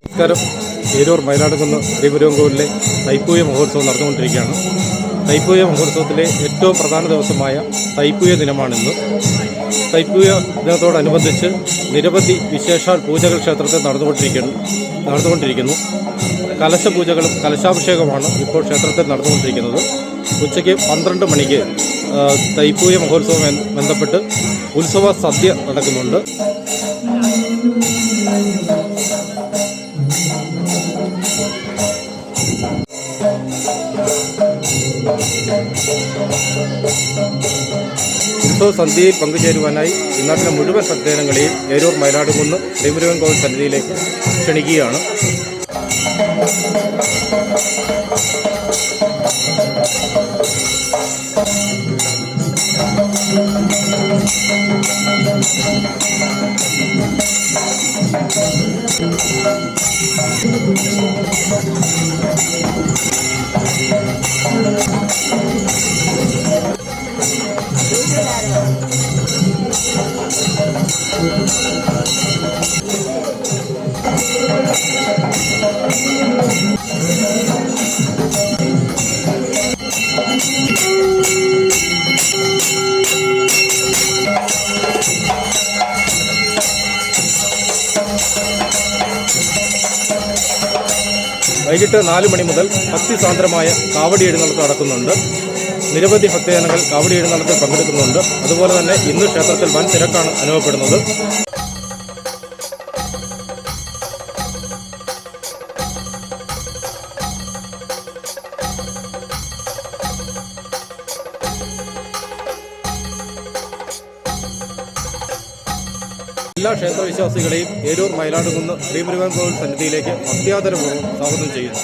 നമസ്കാരം. ഏരൂർ മയിലാടുകുന്ന് ശ്രീപുരംകോവിലെ തൈപ്പൂയ മഹോത്സവം നടന്നുകൊണ്ടിരിക്കുകയാണ്. തൈപ്പൂയ മഹോത്സവത്തിലെ ഏറ്റവും പ്രധാന ദിവസമായ തൈപ്പൂയ ദിനമാണിന്ന്. തൈപ്പൂയ ദിനത്തോടനുബന്ധിച്ച് നിരവധി വിശേഷാൽ പൂജകൾ ക്ഷേത്രത്തിൽ നടന്നുകൊണ്ടിരിക്കുന്നു. കലശപൂജകളും കലശാഭിഷേകമാണ് ഇപ്പോൾ ക്ഷേത്രത്തിൽ നടന്നുകൊണ്ടിരിക്കുന്നത്. ഉച്ചയ്ക്ക് 12 മണിക്ക് തൈപ്പൂയ മഹോത്സവം ബന്ധപ്പെട്ട് ഉത്സവ സദ്യ നടക്കുന്നുണ്ട്. ഉത്സവ സന്ധ്യയിൽ പങ്കുചേരുവാനായി ഇന്നാട്ടിലെ മുഴുവൻ ഭക്തജനങ്ങളെയും ഏരൂർ മയിലാടുകുന്ന് ശ്രീപുരംകോവിൽ സന്നിധിയിലേക്ക് ക്ഷണിക്കുകയാണ്. വൈകിട്ട് 4 മണി മുതൽ ഭക്തിസാന്ദ്രമായ കാവടി എഴുന്നള്ളത്ത് നടക്കുന്നുണ്ട്. നിരവധി ഭക്തജനങ്ങൾ കാവടി എഴുന്നള്ളത്തിൽ പങ്കെടുക്കുന്നുണ്ട്. അതുപോലെ തന്നെ ഇന്ന് ക്ഷേത്രത്തിൽ വൻ തിരക്കാണ് അനുഭവപ്പെടുന്നത്. എല്ലാ ക്ഷേത്രവിശ്വാസികളെയും ഏരൂർ മയിലാടുകുന്ന് ശ്രീപുരംകോവിൽ സന്നിധിയിലേക്ക് ഭക്ത്യാദരപൂർവ്വം സ്വാഗതം ചെയ്യുന്നു.